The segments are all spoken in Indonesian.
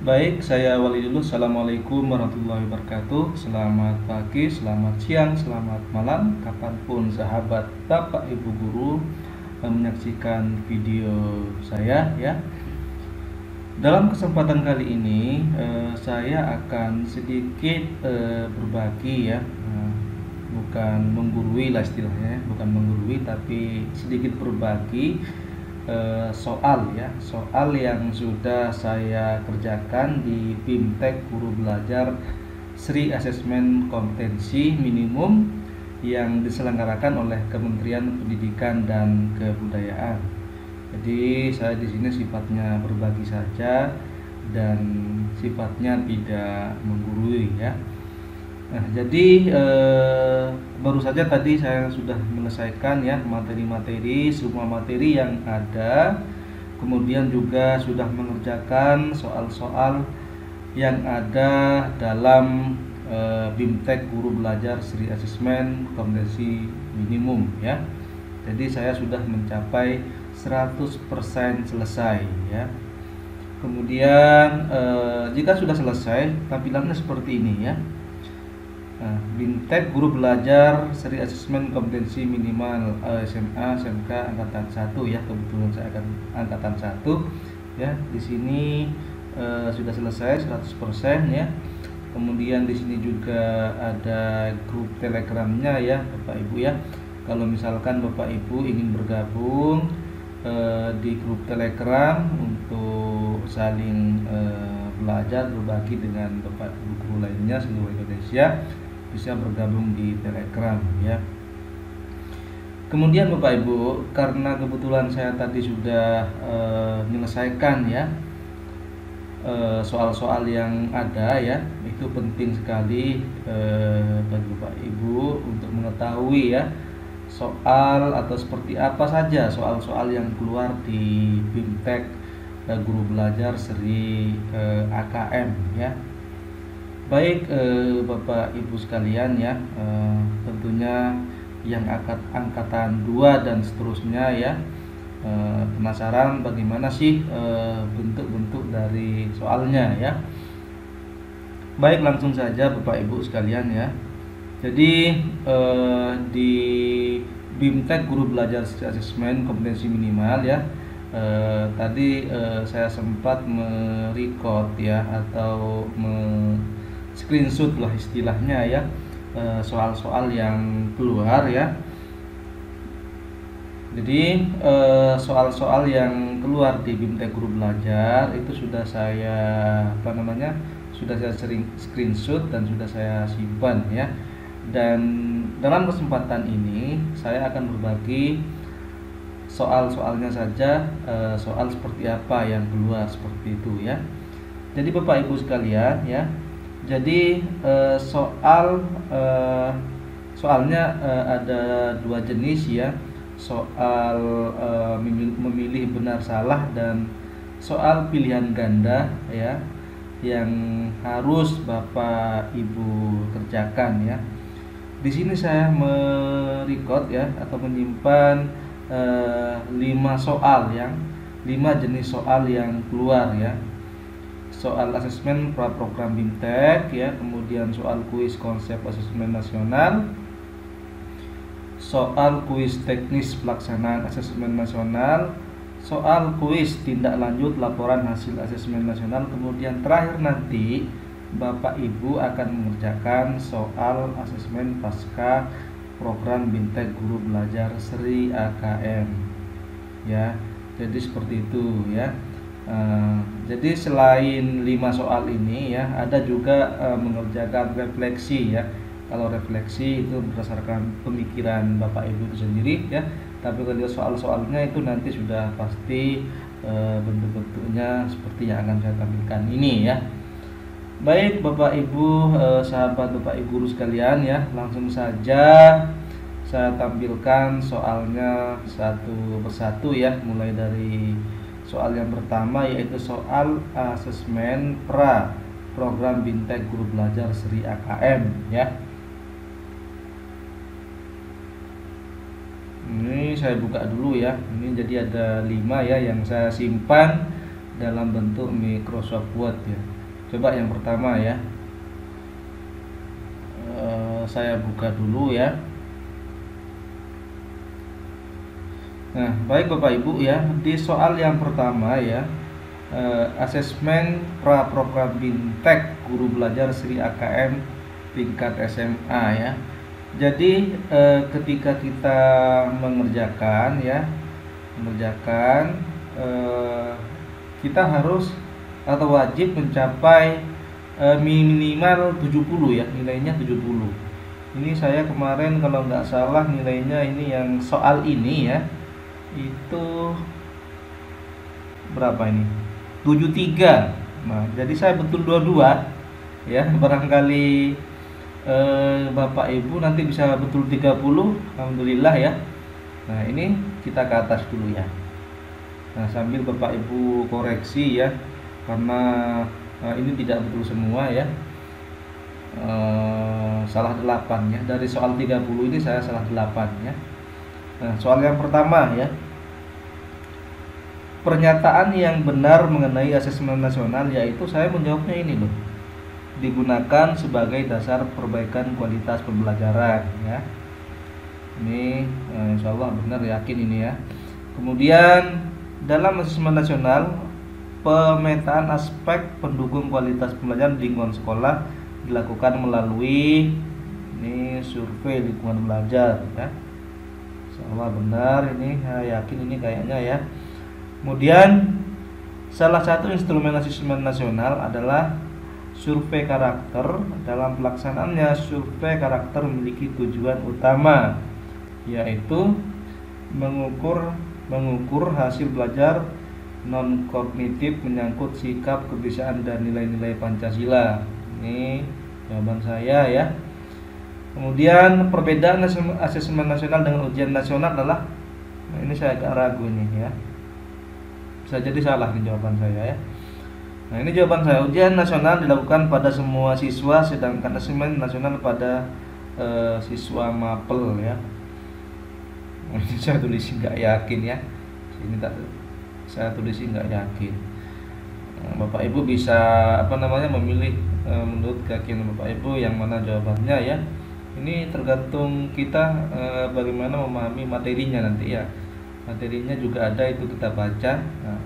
Baik, saya Wali dulu. Assalamualaikum warahmatullahi wabarakatuh. Selamat pagi, selamat siang, selamat malam, kapanpun sahabat Bapak Ibu guru menyaksikan video saya ya. Dalam kesempatan kali ini saya akan sedikit berbagi ya, bukan menggurui lah istilahnya, bukan menggurui tapi sedikit berbagi soal yang sudah saya kerjakan di BIMTEK Guru Belajar Sri Asesmen Kompetensi Minimum yang diselenggarakan oleh Kementerian Pendidikan dan Kebudayaan. Jadi saya di sini sifatnya berbagi saja dan sifatnya tidak menggurui ya. Nah, jadi baru saja tadi saya sudah menyelesaikan ya semua materi yang ada, kemudian juga sudah mengerjakan soal-soal yang ada dalam BIMTEK Guru Belajar Sri Asesmen Kompetensi Minimum ya. Jadi saya sudah mencapai 100% selesai ya. Kemudian jika sudah selesai, tampilannya seperti ini ya. BIMTEK Guru Belajar Seri Asesmen Kompetensi Minimal SMA SMK angkatan 1 ya, kebetulan saya akan angkatan 1 ya. Di sini sudah selesai 100% ya. Kemudian di sini juga ada grup Telegramnya ya Bapak Ibu ya. Kalau misalkan Bapak Ibu ingin bergabung di grup Telegram untuk saling belajar berbagi dengan Bapak Ibu guru lainnya seluruh Indonesia, bisa bergabung di Telegram ya. Kemudian Bapak Ibu, karena kebetulan saya tadi sudah menyelesaikan ya soal-soal yang ada ya, itu penting sekali bagi Bapak Ibu untuk mengetahui ya soal atau seperti apa saja soal-soal yang keluar di BIMTEK Guru Belajar Seri AKM ya. Baik Bapak Ibu sekalian ya, tentunya yang angkatan 2 dan seterusnya ya, penasaran bagaimana sih bentuk-bentuk dari soalnya ya. Baik, langsung saja Bapak Ibu sekalian ya. Jadi di BIMTEK Guru Belajar Asesmen Kompetensi Minimal ya, tadi saya sempat merecord ya atau screenshot lah istilahnya ya, soal-soal yang keluar ya. Jadi soal-soal yang keluar di BIMTEK Guru Belajar itu sudah saya sering screenshot dan sudah saya simpan ya. Dan dalam kesempatan ini saya akan berbagi soal-soalnya saja, soal seperti apa yang keluar seperti itu ya. Jadi Bapak Ibu sekalian ya, jadi soalnya ada dua jenis ya, soal memilih benar salah dan soal pilihan ganda ya, yang harus Bapak Ibu kerjakan ya. Di sini saya merecord ya atau menyimpan 5 jenis soal yang keluar ya. Soal asesmen program BIMTEK ya, kemudian soal kuis konsep asesmen nasional, soal kuis teknis pelaksanaan asesmen nasional, soal kuis tindak lanjut laporan hasil asesmen nasional, kemudian terakhir nanti Bapak Ibu akan mengerjakan soal asesmen pasca program BIMTEK Guru Belajar Sri AKM ya. Jadi seperti itu ya. Jadi selain 5 soal ini ya, ada juga mengerjakan refleksi ya. Kalau refleksi itu berdasarkan pemikiran Bapak Ibu itu sendiri ya. Tapi kalau soal-soalnya itu nanti sudah pasti bentuk-bentuknya seperti yang akan saya tampilkan ini ya. Baik Bapak Ibu, sahabat Bapak Ibu guru sekalian ya, langsung saja saya tampilkan soalnya satu persatu ya, mulai dari soal yang pertama yaitu soal asesmen program BIMTEK Guru Belajar Sri AKM ya. Ini saya buka dulu ya. Ini jadi ada 5 ya yang saya simpan dalam bentuk Microsoft Word ya. Coba yang pertama ya. Saya buka dulu ya. Nah, baik Bapak Ibu ya, di soal yang pertama ya, asesmen pra program Bintek guru belajar Sri AKM tingkat SMA ya. Jadi ketika kita mengerjakan kita harus atau wajib mencapai minimal 70 ya, nilainya 70. Ini saya kemarin kalau nggak salah nilainya ini yang soal ini ya, itu berapa ini? 73. Nah, jadi saya betul dua-dua ya. Barangkali Bapak Ibu nanti bisa betul 30. Alhamdulillah ya. Nah, ini kita ke atas dulu ya. Nah, sambil Bapak Ibu koreksi ya, karena ini tidak betul semua ya. Salah 8 ya. Dari soal 30 ini saya salah 8 ya. Nah, soal yang pertama ya. Pernyataan yang benar mengenai asesmen nasional, yaitu saya menjawabnya ini loh. Digunakan sebagai dasar perbaikan kualitas pembelajaran ya. Ini insya Allah benar, yakin ini ya. Kemudian dalam asesmen nasional, pemetaan aspek pendukung kualitas pembelajaran di lingkungan sekolah dilakukan melalui ini survei lingkungan belajar ya. Insya Allah benar ini, saya yakin ini kayaknya ya. Kemudian salah satu instrumen asesmen nasional adalah survei karakter. Dalam pelaksanaannya, survei karakter memiliki tujuan utama, yaitu mengukur hasil belajar non kognitif menyangkut sikap, kebiasaan dan nilai-nilai Pancasila. Ini jawaban saya ya. Kemudian perbedaan asesmen nasional dengan ujian nasional adalah, nah ini saya agak ragu nih ya. Bisa jadi salah nih jawaban saya ya. Nah, ini jawaban saya. Ujian nasional dilakukan pada semua siswa, sedangkan asesmen nasional pada siswa mapel ya. Ini saya tulis nggak yakin ya. Ini tak saya tulis nggak yakin. Nah, Bapak Ibu bisa memilih menurut keyakinan Bapak Ibu yang mana jawabannya ya. Ini tergantung kita bagaimana memahami materinya nanti ya. Materinya juga ada, itu kita baca. Nah.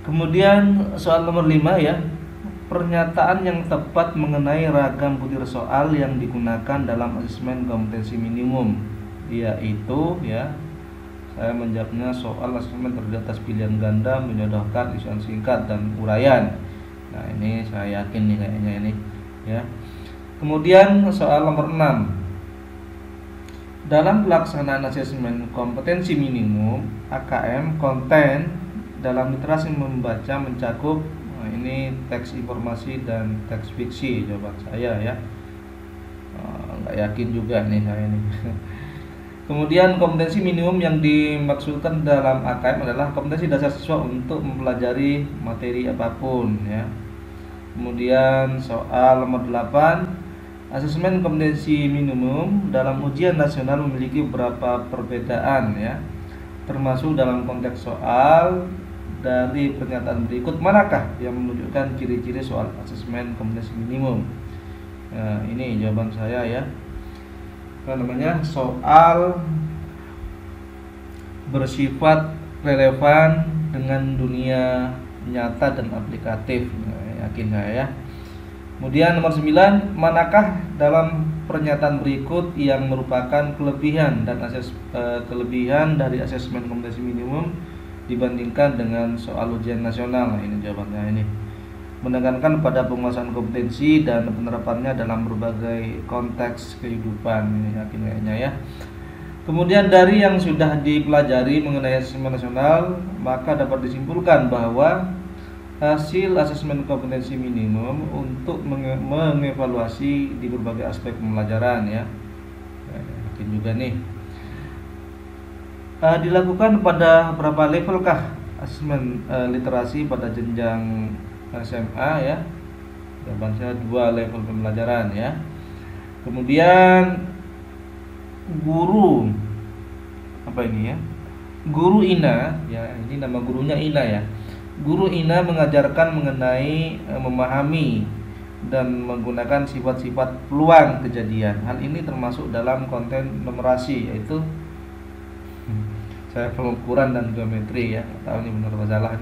Kemudian soal nomor 5 ya. Pernyataan yang tepat mengenai ragam butir soal yang digunakan dalam asesmen kompetensi minimum, yaitu ya, saya menjawabnya soal asesmen terdiri atas pilihan ganda, menyodorkan isuan singkat dan uraian. Nah, ini saya yakin nih kayaknya ini ya. Kemudian soal nomor 6. Dalam pelaksanaan asesmen kompetensi minimum AKM, konten dalam literasi membaca mencakup ini teks informasi dan teks fiksi. Jawaban saya ya. Nggak yakin juga nih saya ini. Kemudian kompetensi minimum yang dimaksudkan dalam AKM adalah kompetensi dasar siswa untuk mempelajari materi apapun ya. Kemudian soal nomor 8. Asesmen kompetensi minimum dalam ujian nasional memiliki beberapa perbedaan ya, termasuk dalam konteks soal. Dari pernyataan berikut, manakah yang menunjukkan ciri-ciri soal asesmen kompetensi minimum? Nah, ini jawaban saya ya. Soal bersifat relevan dengan dunia nyata dan aplikatif. Nah, yakin saya ya. Kemudian nomor 9, manakah dalam pernyataan berikut yang merupakan kelebihan dari asesmen kompetensi minimum dibandingkan dengan soal ujian nasional? Nah, ini jawabannya ini. Menekankan pada penguasaan kompetensi dan penerapannya dalam berbagai konteks kehidupan. Ini yakin kayaknya ya. Kemudian dari yang sudah dipelajari mengenai asesmen nasional, maka dapat disimpulkan bahwa hasil asesmen kompetensi minimum untuk mengevaluasi di berbagai aspek pembelajaran ya. Yakin juga nih. Dilakukan pada berapa levelkah asesmen literasi pada jenjang SMA ya? Jawaban saya 2 level pembelajaran ya. Kemudian guru apa ini ya? Guru Ina ya, ini nama gurunya Ina ya. Guru Ina mengajarkan mengenai memahami dan menggunakan sifat-sifat peluang kejadian. Hal ini termasuk dalam konten numerasi, yaitu saya pengukuran dan geometri ya. Tahu ini benar atau salah.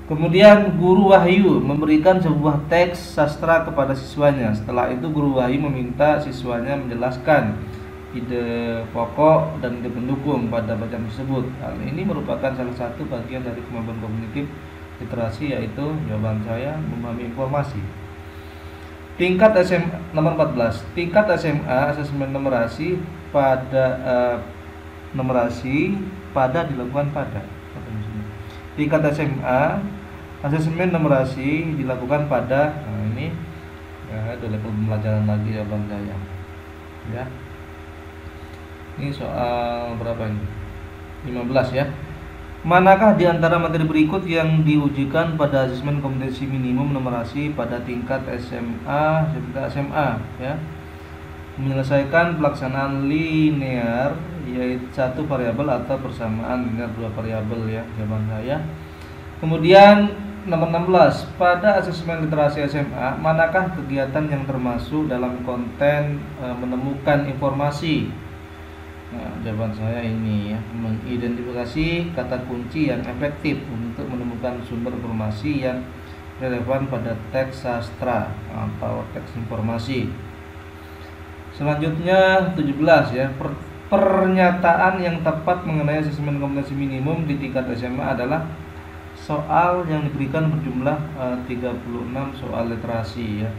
Kemudian Guru Wahyu memberikan sebuah teks sastra kepada siswanya. Setelah itu Guru Wahyu meminta siswanya menjelaskan ide pokok dan ide pendukung pada bacaan tersebut. Hal ini merupakan salah satu bagian dari kemampuan kognitif literasi, yaitu jawaban saya memahami informasi. Tingkat SMA nomor 14. Tingkat SMA asesmen numerasi pada dilakukan pada. Tingkat SMA asesmen numerasi dilakukan pada ini ya, ada level pembelajaran lagi jawaban saya. Ya. Ini soal berapa ini? 15 ya. Manakah di antara materi berikut yang diujikan pada asesmen kompetensi minimum numerasi pada tingkat SMA ya? Menyelesaikan pelaksanaan linear, yaitu satu variabel, atau persamaan linear dua variabel ya, jawaban saya. Kemudian nomor 16, pada asesmen literasi SMA, manakah kegiatan yang termasuk dalam konten menemukan informasi? Nah, jawaban saya ini ya, mengidentifikasi kata kunci yang efektif untuk menemukan sumber informasi yang relevan pada teks sastra atau teks informasi. Selanjutnya 17 ya, pernyataan yang tepat mengenai asesmen kompetensi minimum di tingkat SMA adalah soal yang diberikan berjumlah 36 soal literasi ya.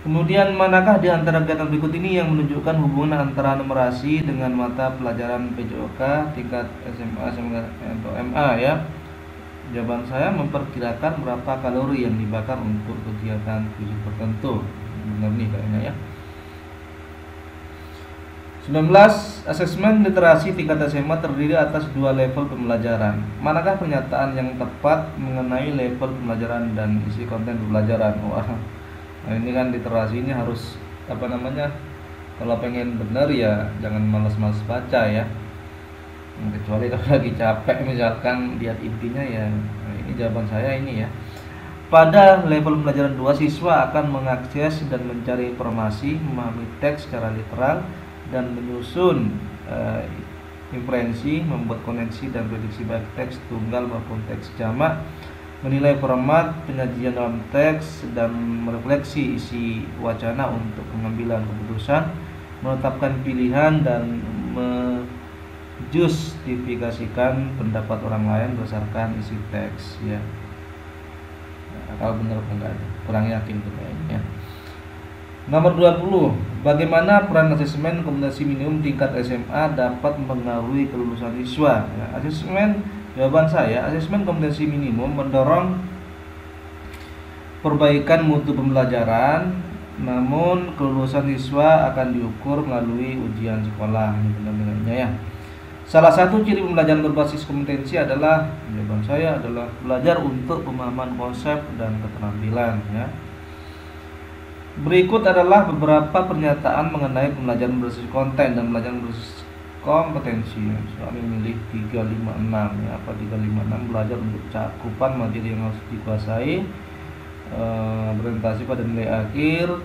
Kemudian manakah di antara kegiatan berikut ini yang menunjukkan hubungan antara numerasi dengan mata pelajaran PJOK tingkat SMA atau MA ya? Jawaban saya memperkirakan berapa kalori yang dibakar untuk kegiatan fisik tertentu. Benar nih kayaknya ya. 19. Asesmen literasi tingkat SMA terdiri atas dua level pembelajaran. Manakah pernyataan yang tepat mengenai level pembelajaran dan isi konten pembelajaran? Wah, nah ini kan literasi ini harus kalau pengen bener ya jangan malas-malas baca ya. Kecuali kalau lagi capek misalkan lihat intinya ya. Nah, ini jawaban saya ini ya. Pada level pembelajaran 2, siswa akan mengakses dan mencari informasi, memahami teks secara literal, dan menyusun inferensi, membuat koneksi dan prediksi baik teks tunggal maupun teks jamak, menilai format penyajian dalam teks, dan merefleksi isi wacana untuk pengambilan keputusan, menetapkan pilihan, dan menjustifikasikan pendapat orang lain berdasarkan isi teks ya. Nah, kalau benar apa enggak, kurang yakin tuh kayaknya. Nomor 20, bagaimana peran asesmen kompetensi minimum tingkat SMA dapat mempengaruhi kelulusan siswa? Ya, jawaban saya, asesmen kompetensi minimum mendorong perbaikan mutu pembelajaran, namun kelulusan siswa akan diukur melalui ujian sekolah. Ini benar-benarnya ya. Salah satu ciri pembelajaran berbasis kompetensi adalah, jawaban saya adalah belajar untuk pemahaman konsep dan keterampilan ya. Berikut adalah beberapa pernyataan mengenai pembelajaran berbasis konten dan pembelajaran berbasis kompetensi. Kami memilih 356 ya. Apa 356? Belajar untuk cakupan materi yang harus dikuasai, berorientasi pada nilai akhir,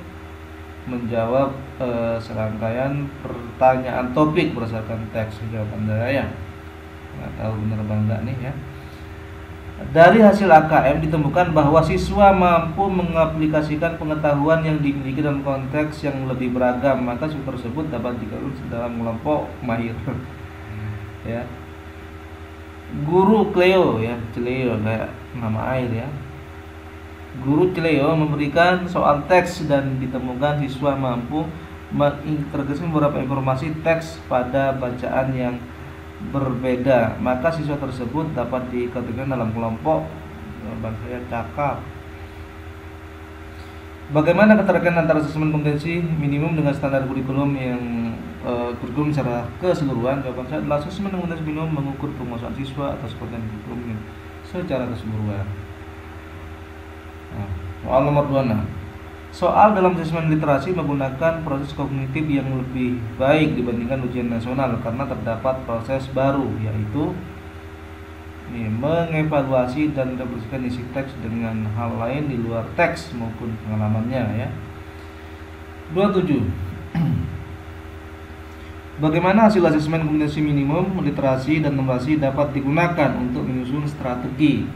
menjawab serangkaian pertanyaan topik berdasarkan teks. Jawaban saya ya. Nggak tahu benar apa enggak nih ya. Dari hasil AKM ditemukan bahwa siswa mampu mengaplikasikan pengetahuan yang dimiliki dalam konteks yang lebih beragam, maka siswa tersebut dapat digabung dalam kelompok mahir. Ya. Guru Cleo ya, Cleo kayak nama air ya. Guru Cleo memberikan soal teks dan ditemukan siswa mampu menginterogasi beberapa informasi teks pada bacaan yang berbeda, maka siswa tersebut dapat dikategorikan dalam kelompok saya cakap. Bagaimana keterkaitan antara asesmen kompetensi minimum dengan standar kurikulum yang kurikulum secara keseluruhan? Jawaban saya adalah asesmen kompetensi minimum mengukur penguasaan siswa atas konten kurikulum secara keseluruhan. Nah, soal nomor 26. Soal dalam asesmen literasi menggunakan proses kognitif yang lebih baik dibandingkan ujian nasional karena terdapat proses baru, yaitu Nih, mengevaluasi dan merefleksikan isi teks dengan hal lain di luar teks maupun pengalamannya ya. 27. Bagaimana hasil asesmen kompetensi minimum, literasi, dan numerasi dapat digunakan untuk menyusun strategi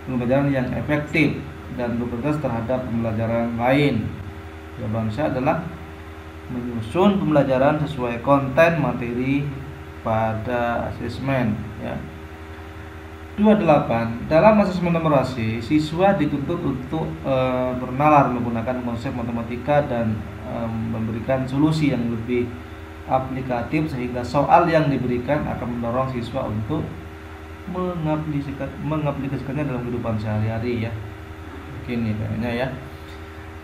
pembelajaran yang efektif dan berprioritas terhadap pembelajaran lain? Jawaban saya adalah menyusun pembelajaran sesuai konten materi pada asesmen ya. 28. Dalam asesmen numerasi, siswa dituntut untuk bernalar menggunakan konsep matematika dan memberikan solusi yang lebih aplikatif sehingga soal yang diberikan akan mendorong siswa untuk mengaplikasikannya dalam kehidupan sehari-hari ya. Begini kayaknya ya.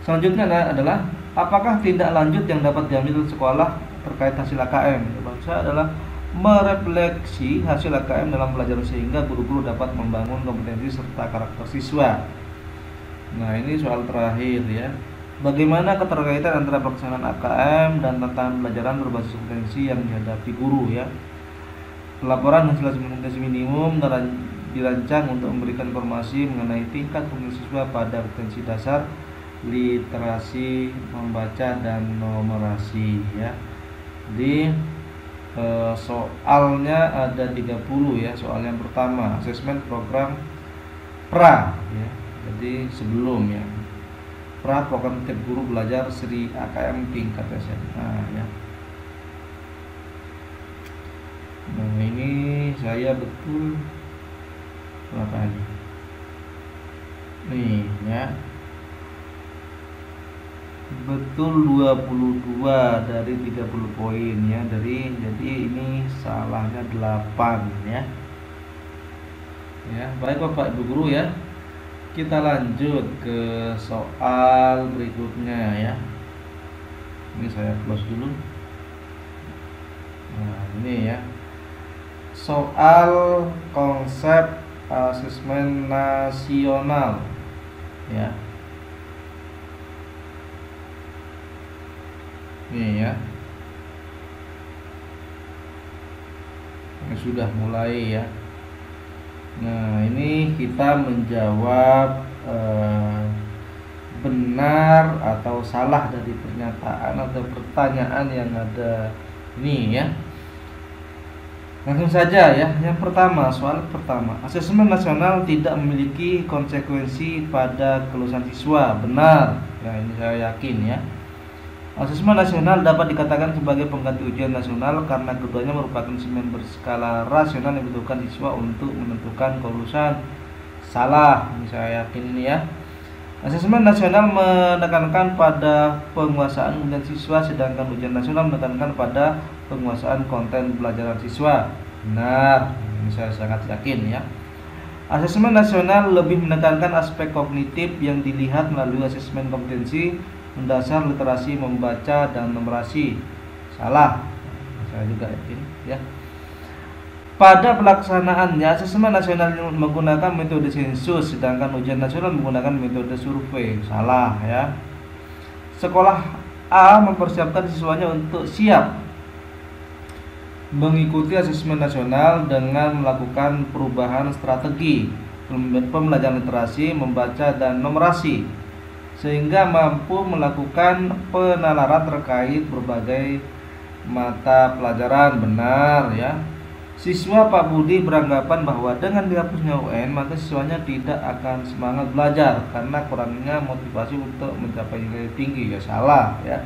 Selanjutnya adalah apakah tindak lanjut yang dapat diambil sekolah terkait hasil AKM? Jawaban saya adalah merefleksi hasil AKM dalam pelajaran sehingga guru-guru dapat membangun kompetensi serta karakter siswa. Nah, ini soal terakhir ya. Bagaimana keterkaitan antara pelaksanaan AKM dan tantangan pelajaran berbasis kompetensi yang dihadapi guru ya. Pelaporan hasil kompetensi minimum dirancang untuk memberikan informasi mengenai tingkat kompetensi siswa pada kompetensi dasar, literasi, membaca, dan numerasi ya. Di soalnya ada 30 ya. Soal yang pertama, asesmen program pra ya. Jadi sebelum ya. Pra program tiap guru belajar seri AKM tingkat SMA ya. Nah, ini saya betul berapa ini? Nih ya. Betul 22 dari 30 poin ya. Jadi ini salahnya 8 ya. Ya, baik Bapak Ibu guru ya. Kita lanjut ke soal berikutnya ya. Ini saya close dulu. Nah, ini ya. Soal konsep asesmen nasional ya. Ini ya. Ini sudah mulai ya. Nah, ini kita menjawab benar atau salah dari pernyataan atau pertanyaan yang ada ini ya. Langsung saja ya. Yang pertama, soal pertama, asesmen nasional tidak memiliki konsekuensi pada kelulusan siswa. Benar. Ya, ini saya yakin ya. Asesmen nasional dapat dikatakan sebagai pengganti ujian nasional karena keduanya merupakan asesmen berskala rasional yang dibutuhkan siswa untuk menentukan kelulusan. Salah, ini saya yakin ini ya. Asesmen nasional menekankan pada penguasaan kompetensi siswa, sedangkan ujian nasional menekankan pada penguasaan konten pelajaran siswa. Benar, ini saya sangat yakin ya. Asesmen nasional lebih menekankan aspek kognitif yang dilihat melalui asesmen kompetensi mendasar, literasi, membaca, dan numerasi. Salah, saya juga yakin ya. Pada pelaksanaannya, asesmen nasional menggunakan metode sensus, sedangkan ujian nasional menggunakan metode survei. Salah ya. Sekolah A mempersiapkan siswanya untuk siap mengikuti asesmen nasional dengan melakukan perubahan strategi pembelajaran literasi, membaca, dan numerasi, sehingga mampu melakukan penalaran terkait berbagai mata pelajaran. Benar ya. Siswa Pak Budi beranggapan bahwa dengan dihapusnya UN maka siswanya tidak akan semangat belajar karena kurangnya motivasi untuk mencapai nilai tinggi. Ya, salah ya.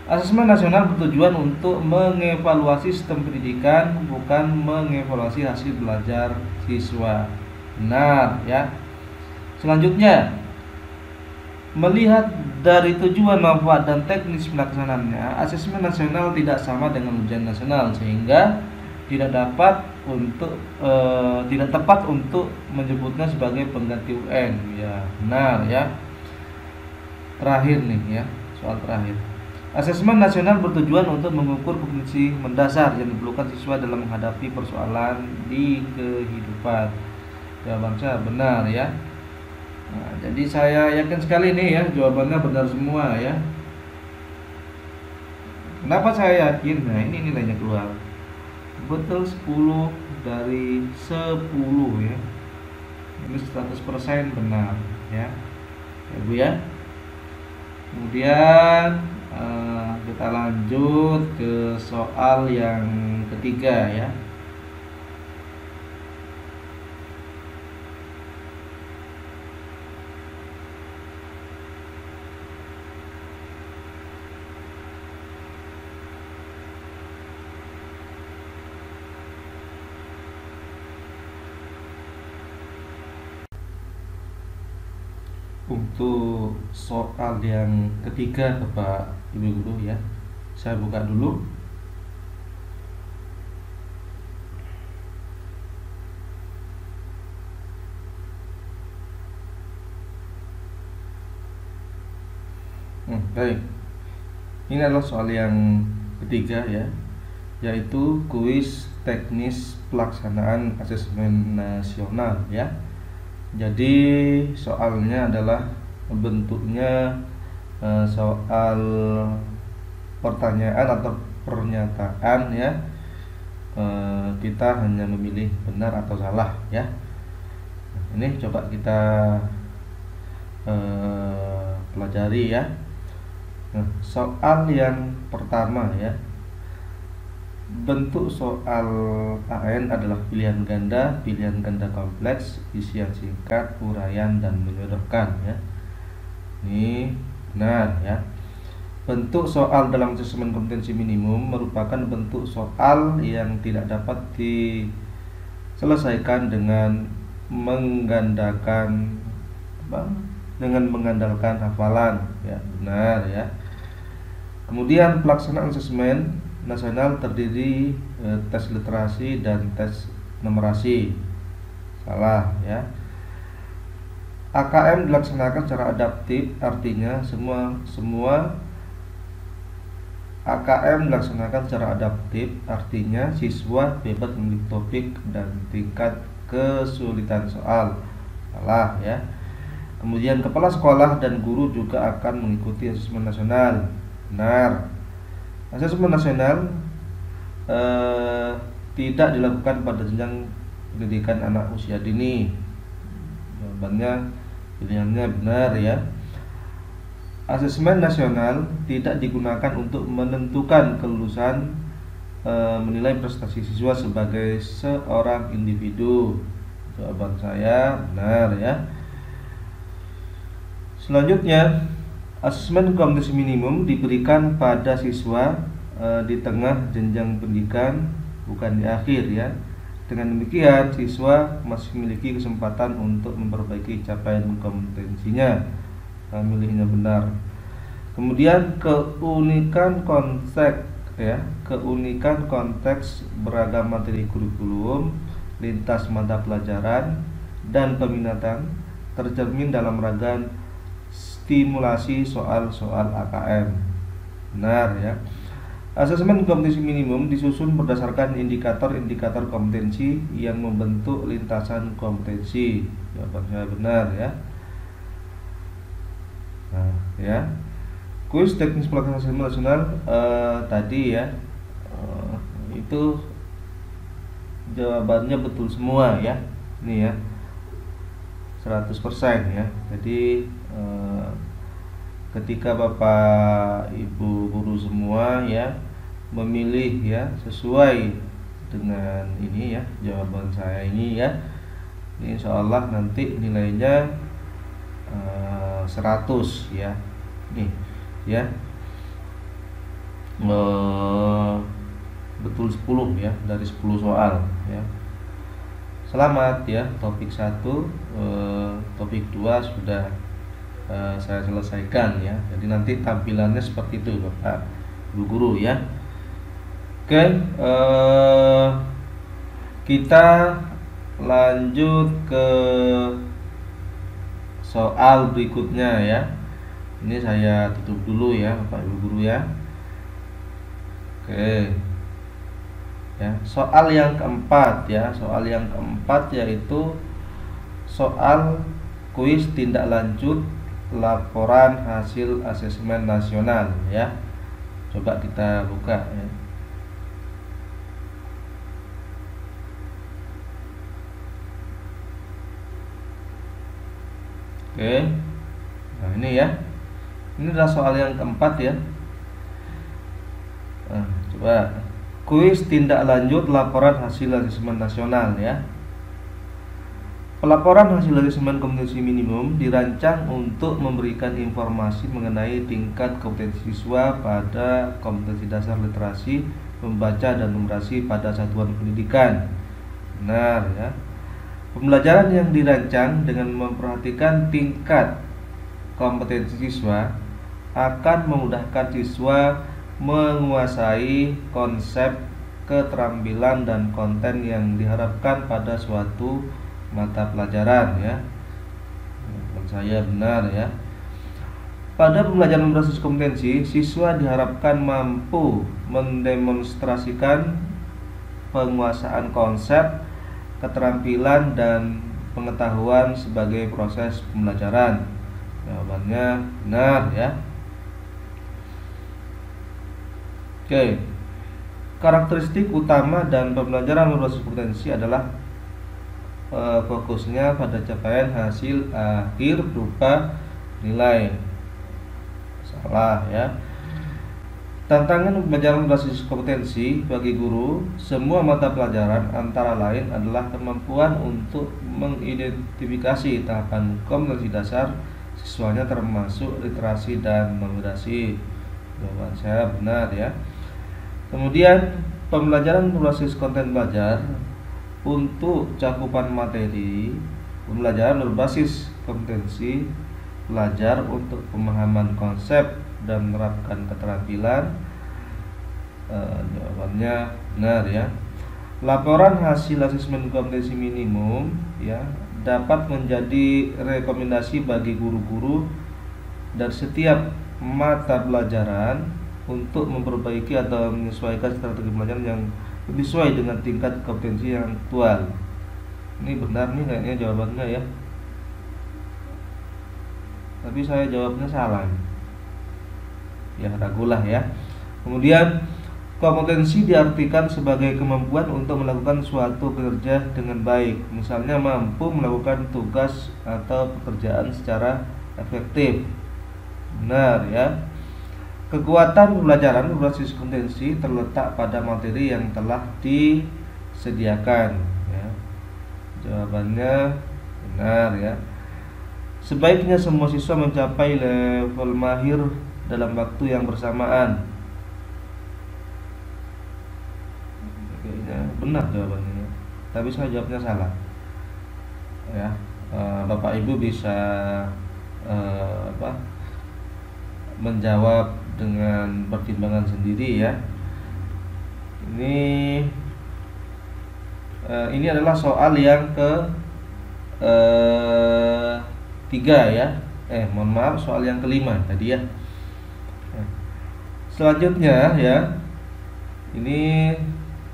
Asesmen nasional bertujuan untuk mengevaluasi sistem pendidikan, bukan mengevaluasi hasil belajar siswa. Benar ya. Selanjutnya, melihat dari tujuan, manfaat, dan teknis pelaksanaannya, asesmen nasional tidak sama dengan ujian nasional sehingga tidak tepat untuk menyebutnya sebagai pengganti UN. Ya, benar ya. Terakhir nih ya, soal terakhir. Asesmen nasional bertujuan untuk mengukur kompetensi mendasar yang diperlukan siswa dalam menghadapi persoalan di kehidupan. Jawaban saya benar ya. Nah, jadi saya yakin sekali nih ya, jawabannya benar semua ya. Kenapa saya yakin? Nah, ini nilainya keluar. betul 10 dari 10 ya. Ini 100% benar ya. Ya Bu ya. Kemudian kita lanjut ke soal yang ketiga ya. Untuk soal yang ketiga Bapak Ibu Guru ya, saya buka dulu. Baik, ini adalah soal yang ketiga ya, yaitu kuis teknis pelaksanaan asesmen nasional ya. Jadi soalnya adalah bentuknya soal pertanyaan atau pernyataan ya. Kita hanya memilih benar atau salah ya. Ini coba kita pelajari ya. Nah, soal yang pertama ya. Bentuk soal AN adalah pilihan ganda kompleks, isian singkat, uraian dan menyodorkan ya. Ini benar ya. Bentuk soal dalam asesmen kompetensi minimum merupakan bentuk soal yang tidak dapat diselesaikan dengan mengandalkan hafalan ya, benar ya. Kemudian pelaksanaan asesmen nasional terdiri tes literasi dan tes numerasi. Salah ya. AKM dilaksanakan secara adaptif, artinya semua AKM dilaksanakan secara adaptif, artinya siswa bebas memilih topik dan tingkat kesulitan soal. Salah ya. Kemudian kepala sekolah dan guru juga akan mengikuti asesmen nasional. Benar. Asesmen nasional tidak dilakukan pada jenjang pendidikan anak usia dini. Jawabannya pilihannya benar ya. Asesmen nasional tidak digunakan untuk menentukan kelulusan menilai prestasi siswa sebagai seorang individu. Jawaban saya benar ya. Selanjutnya, asesmen kompetensi minimum diberikan pada siswa di tengah jenjang pendidikan, bukan di akhir ya. Dengan demikian, siswa masih memiliki kesempatan untuk memperbaiki capaian kompetensinya. Milihnya benar. Kemudian keunikan konteks beragam materi kurikulum, lintas mata pelajaran dan peminatan tercermin dalam ragam stimulasi soal-soal AKM. Benar ya. Asesmen kompetensi minimum disusun berdasarkan indikator-indikator kompetensi yang membentuk lintasan kompetensi. Jawabannya benar ya. Nah, ya. Kuis teknis pelaksanaan asesmen nasional tadi ya. Itu jawabannya betul semua ya. Ini ya. 100% ya. Jadi ketika Bapak Ibu guru semua ya memilih ya sesuai dengan ini ya jawaban saya ini ya, ini insyaallah nanti nilainya 100 ya. Nih ya, betul 10 ya dari 10 soal ya. Selamat ya, topik 1, topik 2 sudah saya selesaikan ya. Jadi nanti tampilannya seperti itu Bapak Ibu guru ya. Oke, kita lanjut ke soal berikutnya ya. Ini saya tutup dulu ya Bapak Ibu guru ya. Oke. Ya, soal yang keempat ya. Soal yang keempat yaitu soal kuis tindak lanjut laporan hasil asesmen nasional ya. Coba kita buka ya. Oke. Nah, ini ya. Ini adalah soal yang keempat ya. Nah, coba kuis tindak lanjut laporan hasil asesmen nasional ya. Pelaporan hasil asesmen kompetensi minimum dirancang untuk memberikan informasi mengenai tingkat kompetensi siswa pada kompetensi dasar literasi, membaca dan numerasi pada satuan pendidikan. Benar ya. Pembelajaran yang dirancang dengan memperhatikan tingkat kompetensi siswa akan memudahkan siswa menguasai konsep, keterampilan dan konten yang diharapkan pada suatu mata pelajaran ya. Menurut saya benar ya. Pada pembelajaran berbasis kompetensi, siswa diharapkan mampu mendemonstrasikan penguasaan konsep, keterampilan dan pengetahuan sebagai proses pembelajaran. Jawabannya benar ya. Oke. Karakteristik utama dan pembelajaran berbasis kompetensi adalah fokusnya pada capaian hasil akhir berupa nilai. Salah ya. Tantangan pembelajaran berbasis kompetensi bagi guru semua mata pelajaran antara lain adalah kemampuan untuk mengidentifikasi tahapan kompetensi dasar siswanya termasuk literasi dan numerasi. Jawaban saya benar ya. Kemudian pembelajaran berbasis konten belajar untuk cakupan materi, pembelajaran berbasis kompetensi belajar untuk pemahaman konsep dan menerapkan keterampilan. Jawabannya benar ya. Laporan hasil asesmen kompetensi minimum ya dapat menjadi rekomendasi bagi guru-guru dan setiap mata pelajaran untuk memperbaiki atau menyesuaikan strategi pembelajaran yang lebih sesuai dengan tingkat kompetensi yang aktual. Ini benar nih kayaknya jawabannya ya. Tapi saya jawabnya salah. Ya ragulah ya. Kemudian kompetensi diartikan sebagai kemampuan untuk melakukan suatu kerja dengan baik. Misalnya mampu melakukan tugas atau pekerjaan secara efektif. Benar ya. Kekuatan pembelajaran berbasis kompetensi terletak pada materi yang telah disediakan ya. Jawabannya benar ya. Sebaiknya semua siswa mencapai level mahir dalam waktu yang bersamaan. Kayaknya benar jawabannya, tapi saya jawabnya salah. Ya, Bapak Ibu bisa menjawab dengan pertimbangan sendiri ya. Ini adalah soal yang ke tiga ya. Mohon maaf, soal yang kelima tadi ya. Selanjutnya ya, ini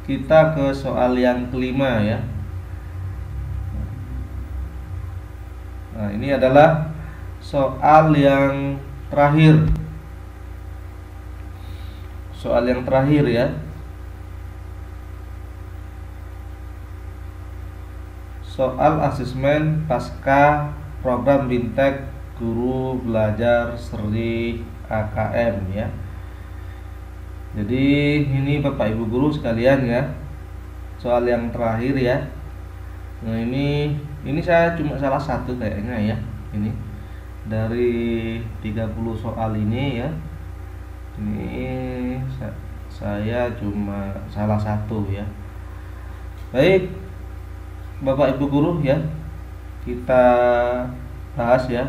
kita ke soal yang kelima ya. Nah, ini adalah soal yang terakhir. Soal yang terakhir ya. Soal asesmen pasca program Bintek Guru Belajar Seri AKM ya. Jadi ini Bapak Ibu guru sekalian ya, soal yang terakhir ya. Nah ini saya cuma salah satu kayaknya ya. Ini dari 30 soal ini ya. Ini saya cuma salah satu ya. Baik Bapak Ibu guru ya, kita bahas ya.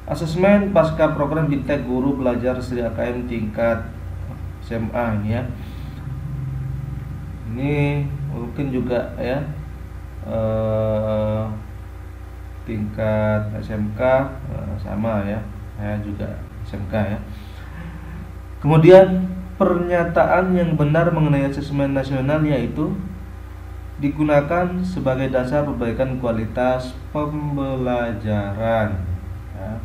Asesmen pasca program Bintek Guru Belajar Seri AKM tingkat SMA ini ya. Ini mungkin juga ya tingkat SMK sama ya. Saya juga SMK ya. Kemudian pernyataan yang benar mengenai asesmen nasional yaitu digunakan sebagai dasar perbaikan kualitas pembelajaran ya.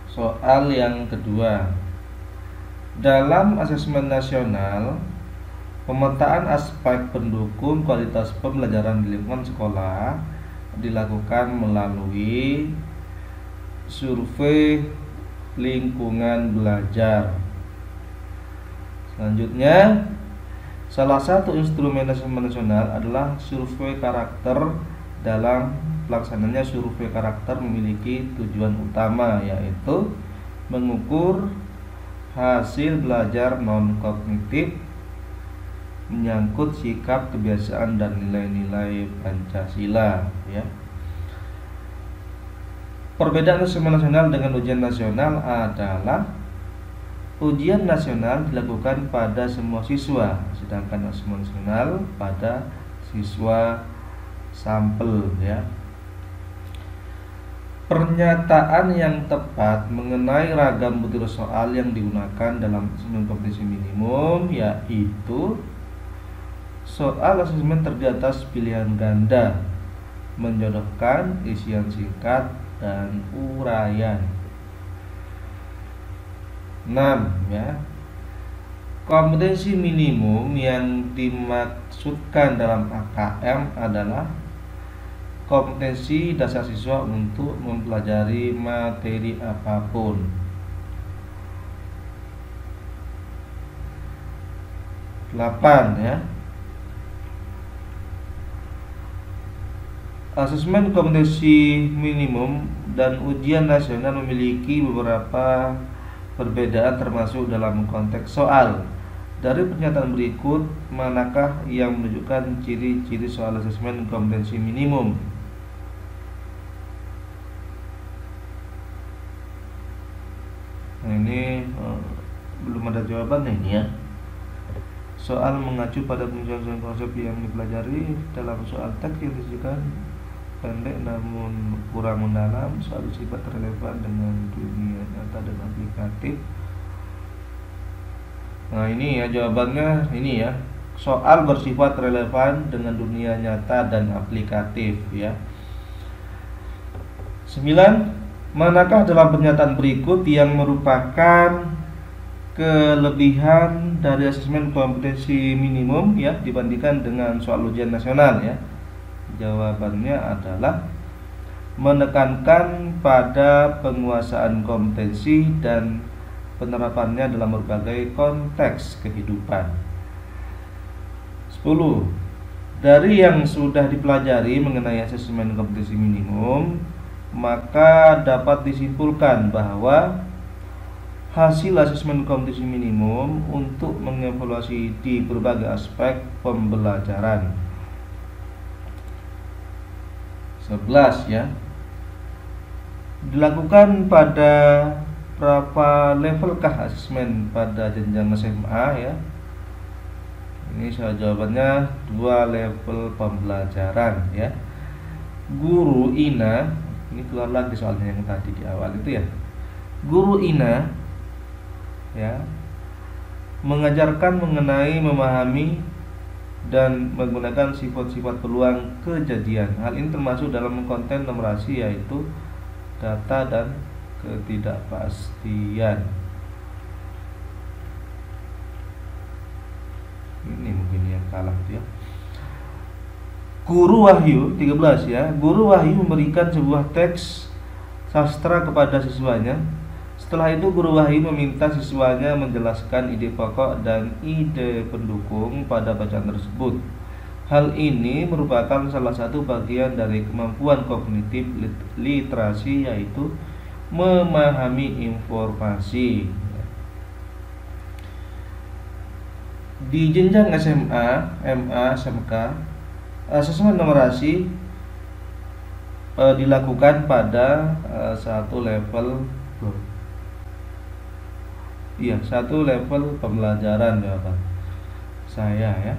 Soal yang kedua, dalam asesmen nasional pemetaan aspek pendukung kualitas pembelajaran di lingkungan sekolah dilakukan melalui survei lingkungan belajar. Selanjutnya, salah satu instrumen asesmen nasional adalah survei karakter. Dalam pelaksananya survei karakter memiliki tujuan utama, yaitu mengukur hasil belajar non-kognitif menyangkut sikap, kebiasaan, dan nilai-nilai Pancasila, ya. Perbedaan asesmen nasional dengan ujian nasional adalah ujian nasional dilakukan pada semua siswa, sedangkan asesmen nasional pada siswa sampel, ya. Pernyataan yang tepat mengenai ragam butir soal yang digunakan dalam asesmen kompetensi minimum yaitu soal asesmen terdiri atas pilihan ganda, menjodohkan, isian singkat, dan uraian. 6, ya. Kompetensi minimum yang dimaksudkan dalam AKM adalah kompetensi dasar siswa untuk mempelajari materi apapun. 8, ya. Asesmen kompetensi minimum dan ujian nasional memiliki beberapa perbedaan termasuk dalam konteks soal. Dari pernyataan berikut, manakah yang menunjukkan ciri-ciri soal asesmen kompetensi minimum? Nah, ini belum ada jawabannya ini, ya. Soal mengacu pada penjelasan konsep yang dipelajari dalam soal teks yang disajikan pendek namun kurang mendalam, soal sifat relevan dengan dunia nyata dan aplikatif. Nah, ini ya jawabannya, ini ya. Soal bersifat relevan dengan dunia nyata dan aplikatif, ya. 9. Manakah dalam pernyataan berikut yang merupakan kelebihan dari asesmen kompetensi minimum, ya, dibandingkan dengan soal ujian nasional, ya? Jawabannya adalah menekankan pada penguasaan kompetensi dan penerapannya dalam berbagai konteks kehidupan. 10. Dari yang sudah dipelajari mengenai asesmen kompetensi minimum, maka dapat disimpulkan bahwa hasil asesmen kompetensi minimum untuk mengevaluasi di berbagai aspek pembelajaran. 11, ya. Dilakukan pada berapa levelkah asesmen pada jenjang SMA, ya? Ini soal jawabannya 2 level pembelajaran, ya. Guru Ina, ini keluar lagi soalnya yang tadi di awal itu, ya. Guru Ina, ya, mengajarkan mengenai memahami dan menggunakan sifat-sifat peluang kejadian. Hal ini termasuk dalam konten numerasi, yaitu data dan ketidakpastian. Ini mungkin yang kalah itu, ya. Guru Wahyu 13, ya. Guru Wahyu memberikan sebuah teks sastra kepada siswanya. Setelah itu Guru Wahyu meminta siswanya menjelaskan ide pokok dan ide pendukung pada bacaan tersebut. Hal ini merupakan salah satu bagian dari kemampuan kognitif literasi, yaitu memahami informasi. Di jenjang SMA, MA, SMK, asesmen numerasi dilakukan pada satu level pembelajaran, jawaban saya, ya.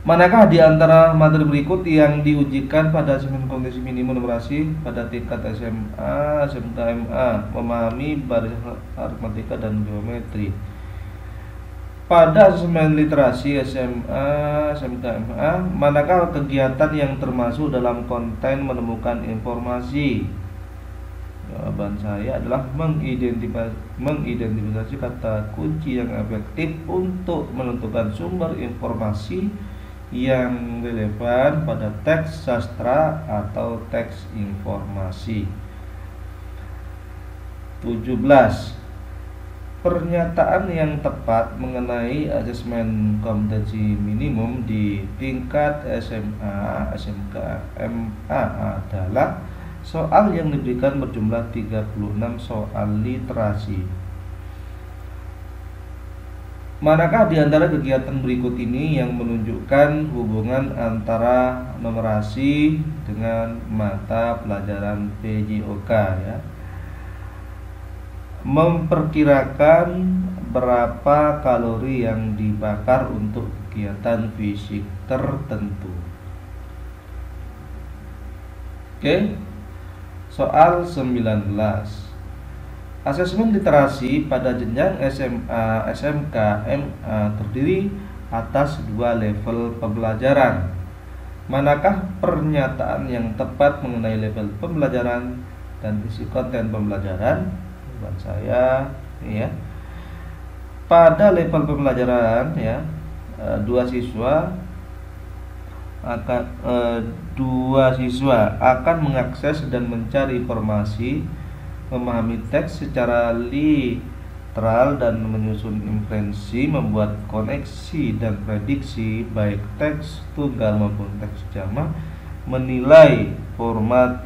Manakah di antara materi berikut yang diujikan pada asesmen kompetensi minimum numerasi pada tingkat SMA, SMK, MA? Memahami baris aritmatika dan geometri. Pada asesmen literasi SMA, SMK, MA, manakah kegiatan yang termasuk dalam konten menemukan informasi? Jawaban saya adalah mengidentifikasi kata kunci yang efektif untuk menentukan sumber informasi yang relevan pada teks sastra atau teks informasi. 17. Pernyataan yang tepat mengenai asesmen kompetensi minimum di tingkat SMA, SMK, MA adalah soal yang diberikan berjumlah 36 soal literasi. Manakah di antara kegiatan berikut ini yang menunjukkan hubungan antara numerasi dengan mata pelajaran PJOK ya? Memperkirakan berapa kalori yang dibakar untuk kegiatan fisik tertentu. Oke. Soal 19. Asesmen literasi pada jenjang SMA, SMK, MA terdiri atas 2 level pembelajaran. Manakah pernyataan yang tepat mengenai level pembelajaran dan isi konten pembelajaran? Buat saya ya. Pada level pembelajaran ya, dua siswa akan mengakses dan mencari informasi, memahami teks secara literal dan menyusun inferensi, membuat koneksi dan prediksi baik teks tunggal maupun teks jamak, menilai format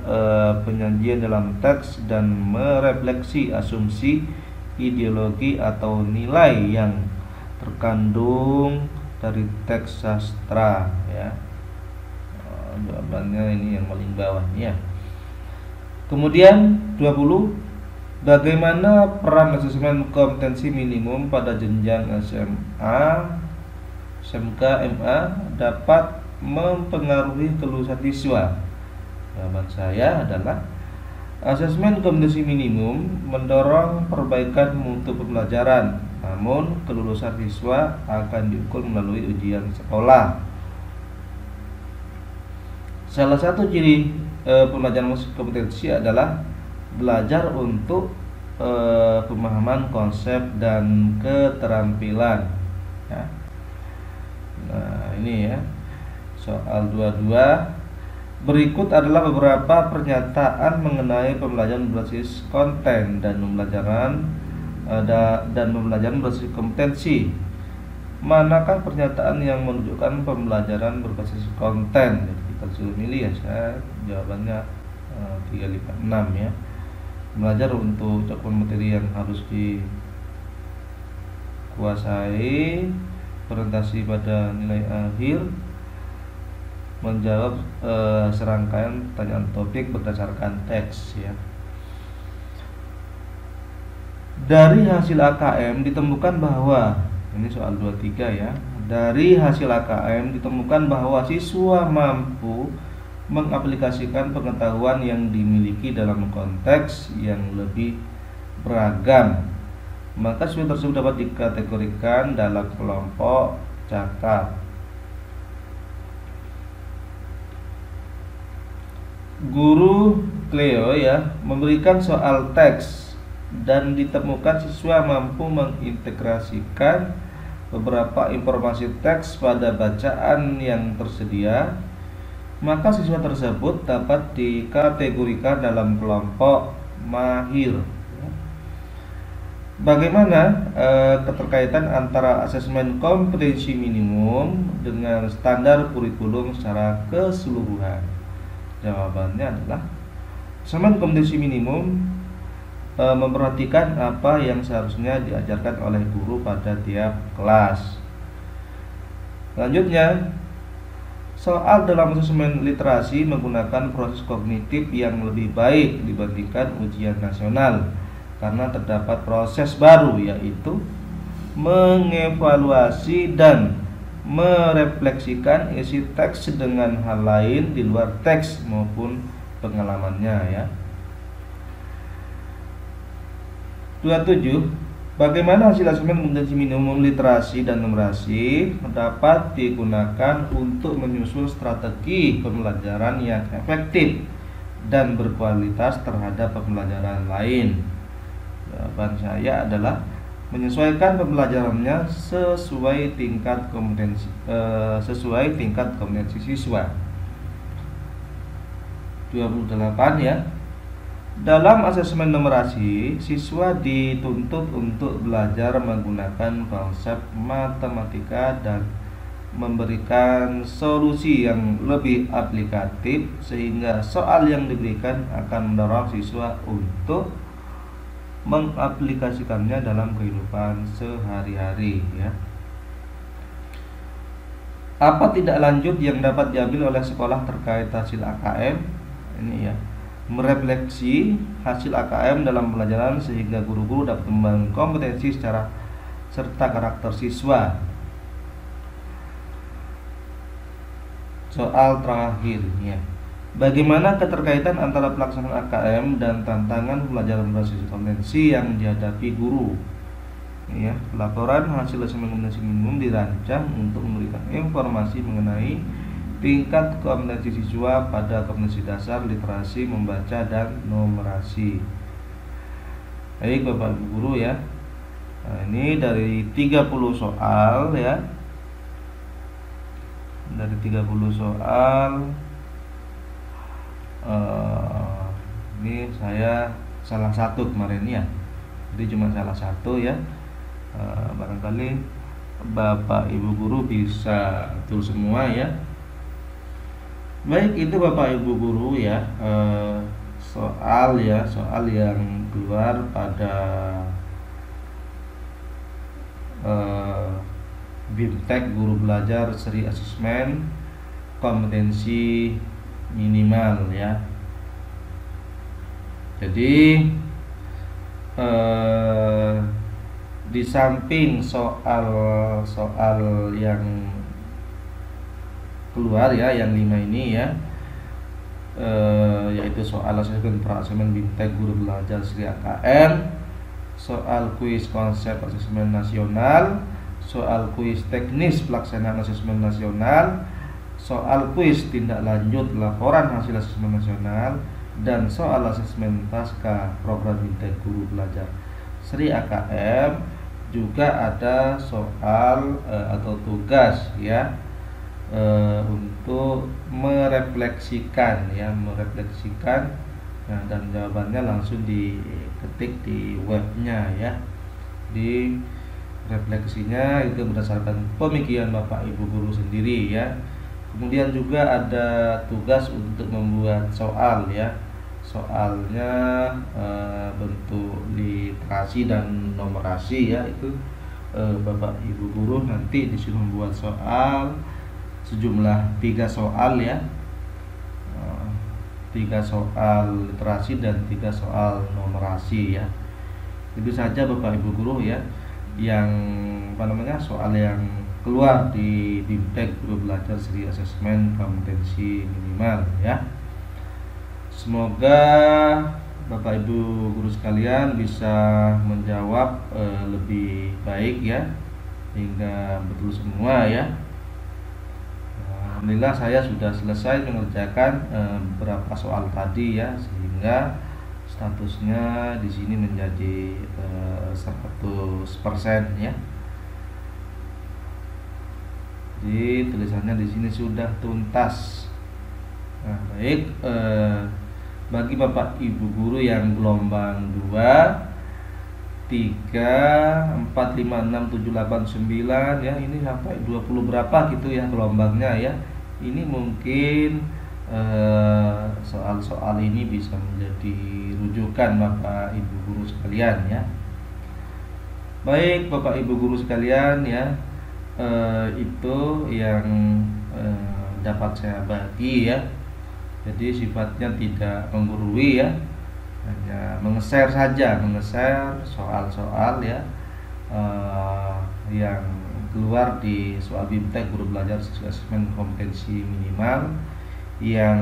penyajian dalam teks dan merefleksi asumsi, ideologi atau nilai yang terkandung dari teks sastra ya. Jawabannya ini yang paling bawah ya. Kemudian 20. Bagaimana peran asesmen kompetensi minimum pada jenjang SMA, SMK, MA dapat mempengaruhi kelulusan siswa? Jawaban saya adalah asesmen kompetensi minimum mendorong perbaikan mutu pembelajaran, namun kelulusan siswa akan diukur melalui ujian sekolah. Salah satu ciri pembelajaran kompetensi adalah belajar untuk pemahaman konsep dan keterampilan ya. Nah ini ya, soal 22. Berikut adalah beberapa pernyataan mengenai pembelajaran berbasis konten dan pembelajaran berbasis kompetensi. Manakah pernyataan yang menunjukkan pembelajaran berbasis konten? Jadi kita suruh milih ya, saya jawabannya 356 ya. Belajar untuk cakupan materi yang harus dikuasai, presentasi pada nilai akhir, menjawab serangkaian pertanyaan topik berdasarkan teks ya. Dari hasil AKM ditemukan bahwa, ini soal 23 ya. Dari hasil AKM ditemukan bahwa siswa mampu mengaplikasikan pengetahuan yang dimiliki dalam konteks yang lebih beragam. Maka siswa tersebut dapat dikategorikan dalam kelompok cakap. Guru Cleo ya memberikan soal teks dan ditemukan siswa mampu mengintegrasikan beberapa informasi teks pada bacaan yang tersedia. Maka siswa tersebut dapat dikategorikan dalam kelompok mahir. Bagaimana keterkaitan antara asesmen kompetensi minimum dengan standar kurikulum secara keseluruhan? Jawabannya adalah asesmen kompetensi minimum memperhatikan apa yang seharusnya diajarkan oleh guru pada tiap kelas. Selanjutnya, soal dalam asesmen literasi menggunakan proses kognitif yang lebih baik dibandingkan ujian nasional karena terdapat proses baru, yaitu mengevaluasi dan merefleksikan isi teks dengan hal lain di luar teks maupun pengalamannya ya. 27. Bagaimana hasil asesmen kompetensi minimum literasi dan numerasi dapat digunakan untuk menyusun strategi pembelajaran yang efektif dan berkualitas terhadap pembelajaran lain? Jawaban saya adalah menyesuaikan pembelajarannya sesuai tingkat kompetensi siswa. 28 ya. Dalam asesmen numerasi, siswa dituntut untuk belajar menggunakan konsep matematika dan memberikan solusi yang lebih aplikatif, sehingga soal yang diberikan akan mendorong siswa untuk mengaplikasikannya dalam kehidupan sehari-hari ya. Apa tidak lanjut yang dapat diambil oleh sekolah terkait hasil AKM? Ini ya, merefleksi hasil AKM dalam pelajaran sehingga guru-guru dapat membangun kompetensi serta karakter siswa. Soal terakhir ya. Bagaimana keterkaitan antara pelaksanaan AKM dan tantangan pelajaran berbasis kompetensi yang dihadapi guru? Ya, laporan hasil asesmen kompetensi minimum dirancang untuk memberikan informasi mengenai tingkat kompetensi siswa pada kompetensi dasar literasi, membaca, dan numerasi. Baik Bapak Ibu guru ya. Nah, ini dari 30 soal ya. Dari 30 soal ini saya salah satu kemarin ya. Jadi cuma salah satu ya. Barangkali Bapak Ibu guru bisa atur semua ya. Baik, itu Bapak Ibu guru ya, soal yang keluar pada BIMTEK Guru Belajar Seri Asesmen Kompetensi Minimal ya. Jadi di samping soal yang keluar ya, yang 5 ini ya, yaitu soal asesmen pra-asesmen BIMTEK Guru Belajar Seri AKM, soal kuis konsep asesmen nasional, soal kuis teknis pelaksanaan asesmen nasional, soal kuis tindak lanjut laporan hasil asesmen nasional, dan soal asesmen pasca program BIMTEK Guru Belajar Seri AKM. Juga ada soal atau tugas ya, untuk merefleksikan nah, dan jawabannya langsung diketik di webnya ya. Di refleksinya itu berdasarkan pemikiran Bapak Ibu guru sendiri ya. Kemudian juga ada tugas untuk membuat soal ya. Soalnya bentuk literasi dan numerasi ya, itu Bapak Ibu guru nanti disuruh membuat soal sejumlah 3 soal ya, 3 soal literasi dan 3 soal numerasi ya. Itu saja Bapak Ibu guru ya, yang soal yang keluar di BIMTEK Guru Belajar Seri Asesmen Kompetensi Minimal ya. Semoga Bapak Ibu guru sekalian bisa menjawab lebih baik ya, hingga betul semua ya. Alhamdulillah saya sudah selesai mengerjakan beberapa soal tadi ya, sehingga statusnya di sini menjadi 100% ya. Jadi tulisannya di sini sudah tuntas. Nah, baik, bagi Bapak Ibu guru yang gelombang 2, 3, 4, 5, 6, 7, 8, 9 ya, ini sampai 20 berapa gitu ya gelombangnya ya. Ini mungkin soal-soal ini bisa menjadi rujukan Bapak Ibu guru sekalian ya. Baik Bapak Ibu guru sekalian ya, itu yang dapat saya bagi ya. Jadi sifatnya tidak menggurui ya, hanya mengeser saja, soal-soal ya yang keluar di soal BIMTEK Guru Belajar Asesmen Kompetensi Minimal, yang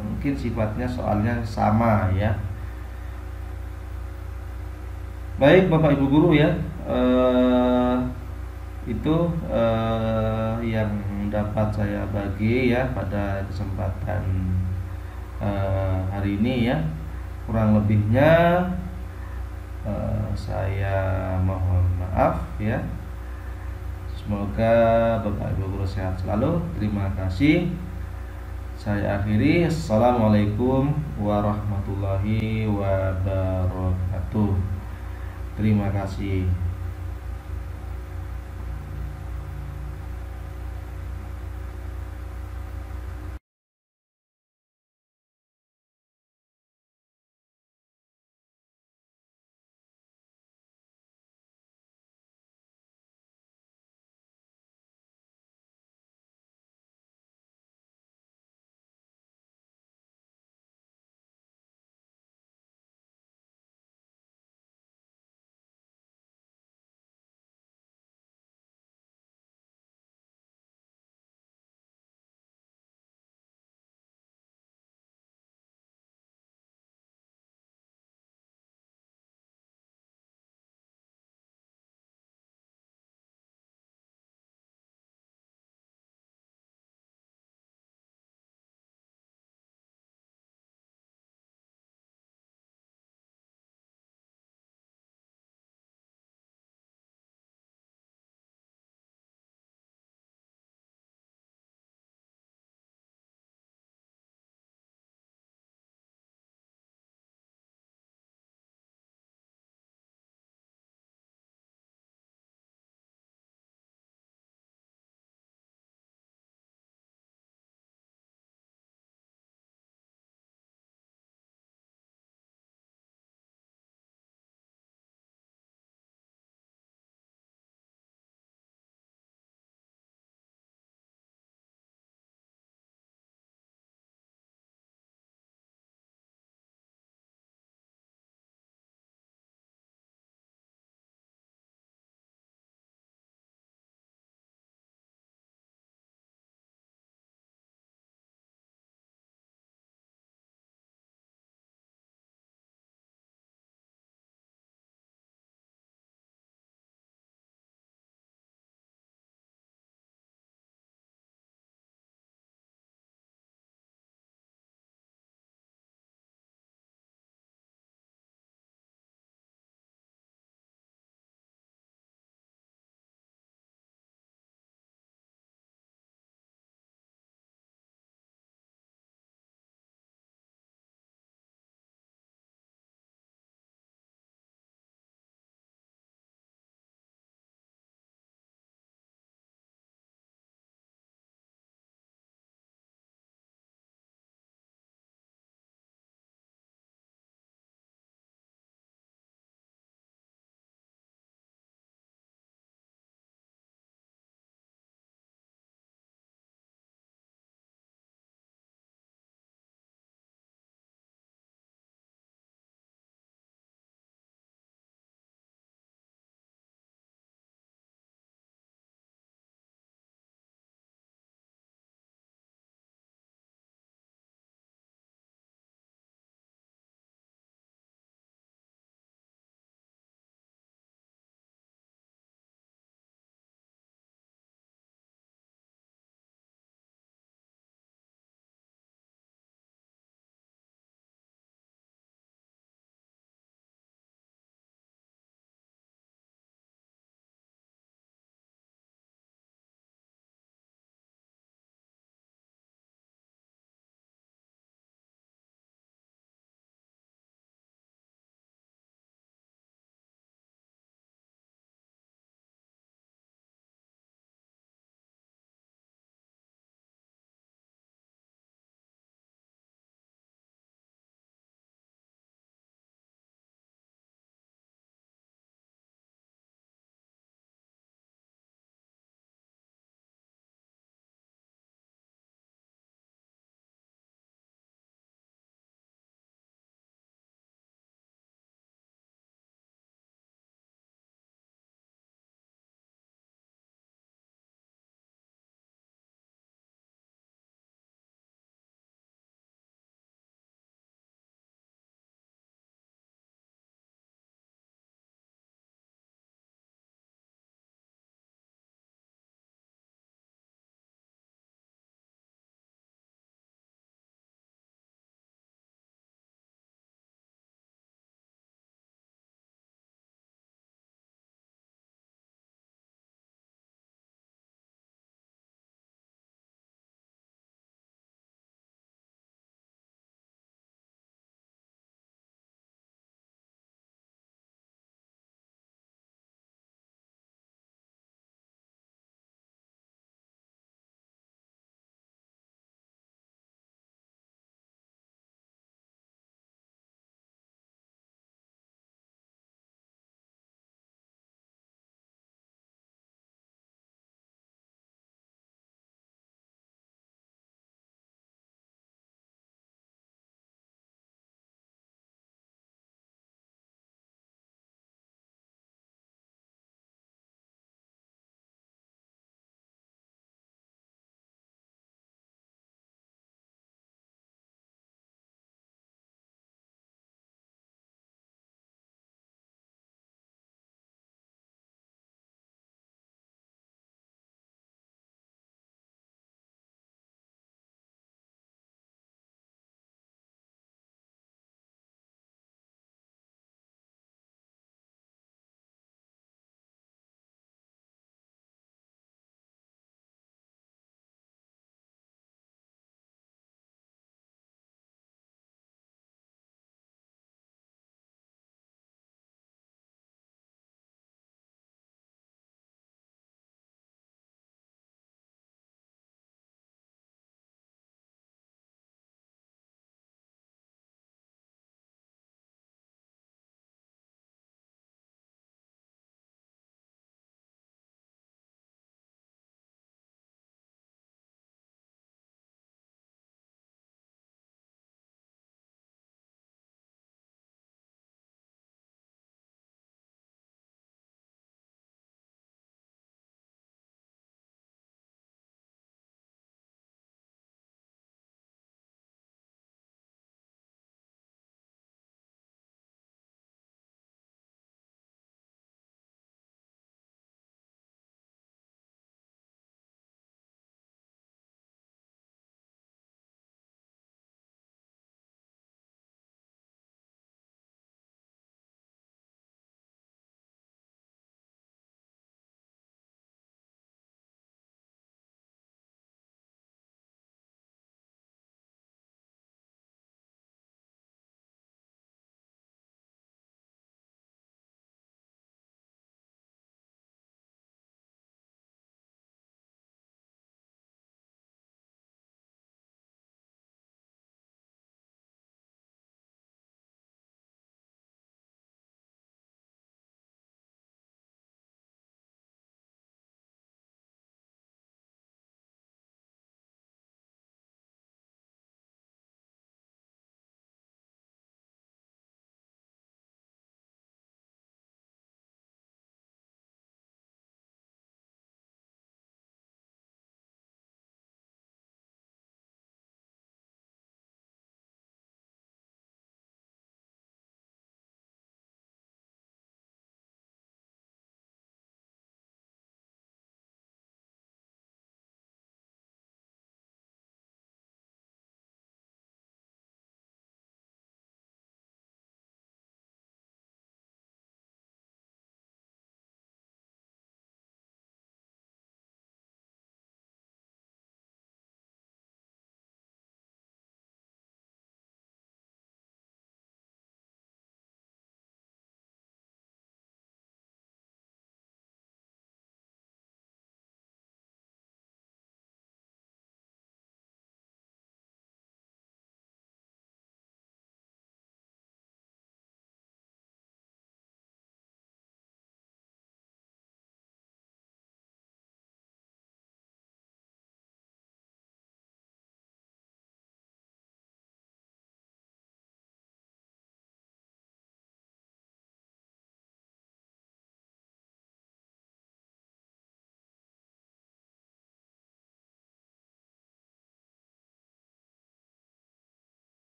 mungkin sifatnya soalnya sama ya. Baik Bapak Ibu guru ya, itu yang dapat saya bagi ya pada kesempatan hari ini ya. Kurang lebihnya Saya mohon maaf ya. Semoga Bapak Ibu guru sehat selalu. Terima kasih. Saya akhiri. Assalamualaikum warahmatullahi wabarakatuh. Terima kasih.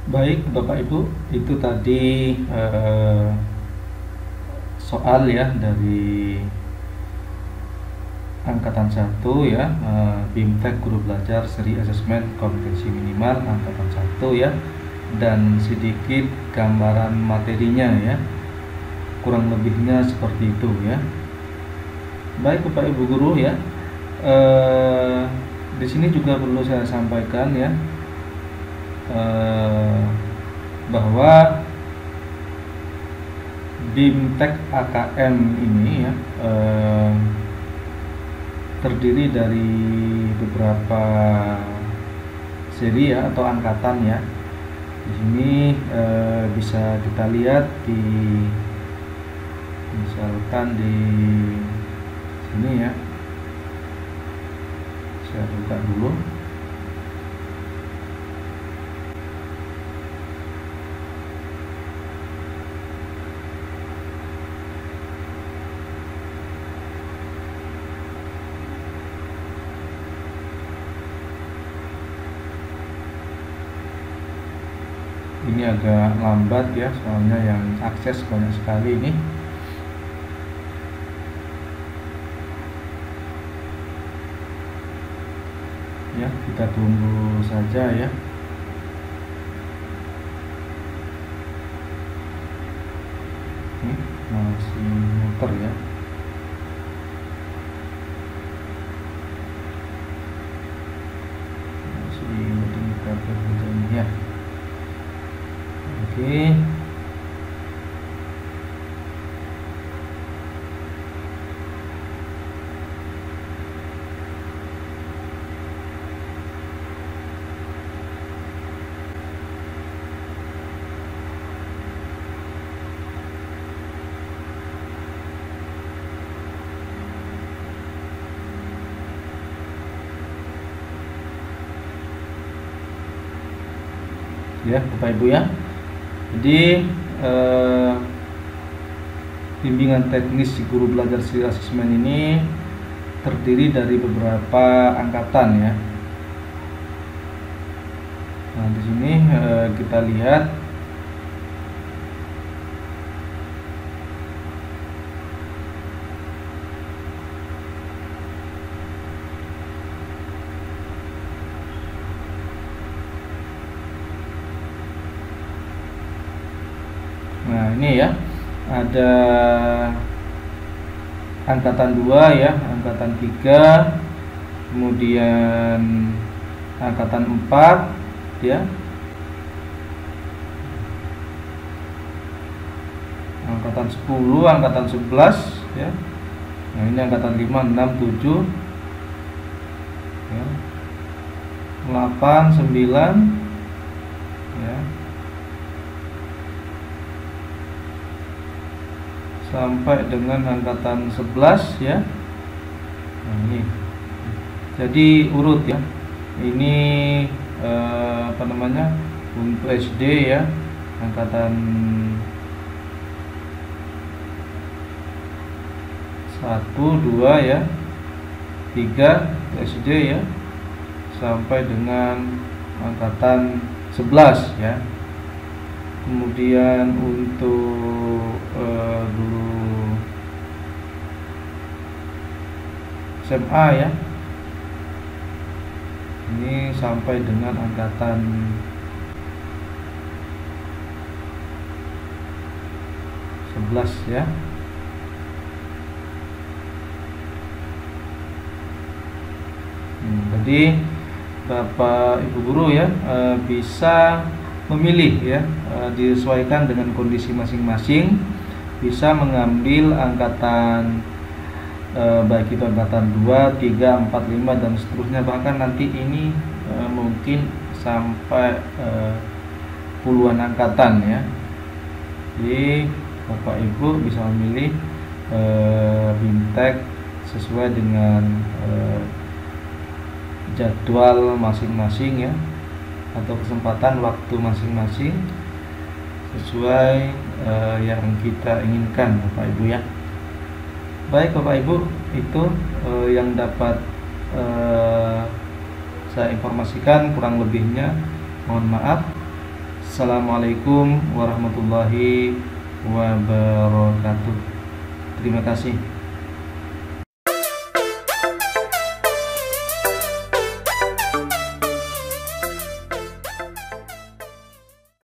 Baik Bapak Ibu, itu tadi soal ya dari angkatan 1 ya, BIMTEK Guru Belajar Seri Asesmen Kompetensi Minimal angkatan 1 ya, dan sedikit gambaran materinya ya, kurang lebihnya seperti itu ya. Baik Bapak Ibu guru ya, di sini juga perlu saya sampaikan ya, bahwa BIMTEK AKM ini ya terdiri dari beberapa seri ya atau angkatan ya. Di sini bisa kita lihat misalkan di sini ya. Saya buka dulu. Ini agak lambat ya, soalnya yang akses banyak sekali ini. Ya, kita tunggu saja ya. Ini masih muter ya. Masih loading kartu ya. Oke. Ya Bapak Ibu ya, jadi bimbingan teknis guru belajar seri asesmen ini terdiri dari beberapa angkatan ya. Nah di sini kita lihat nah ini ya, ada angkatan 2 ya, angkatan 3, kemudian angkatan 4 ya, angkatan 10, angkatan 11 ya. Nah ini angkatan 5, 6, 7 ya, 8, 9 ya, sampai dengan angkatan 11 ya. Nah ini jadi urut ya, ini apa namanya, untuk SD ya, angkatan 1, 2 ya, 3 SD ya, sampai dengan angkatan 11 ya. Kemudian untuk guru SMA ya, ini sampai dengan angkatan 11 ya. Jadi Bapak Ibu guru ya bisa memilih ya, disesuaikan dengan kondisi masing-masing, bisa mengambil angkatan baik itu angkatan 2, 3, 4, 5 dan seterusnya, bahkan nanti ini mungkin sampai puluhan angkatan ya. Jadi Bapak Ibu bisa memilih BIMTEK sesuai dengan jadwal masing-masing ya, atau kesempatan waktu masing-masing sesuai yang kita inginkan Bapak Ibu ya. Baik Bapak Ibu, itu yang dapat saya informasikan, kurang lebihnya mohon maaf. Assalamualaikum warahmatullahi wabarakatuh. Terima kasih.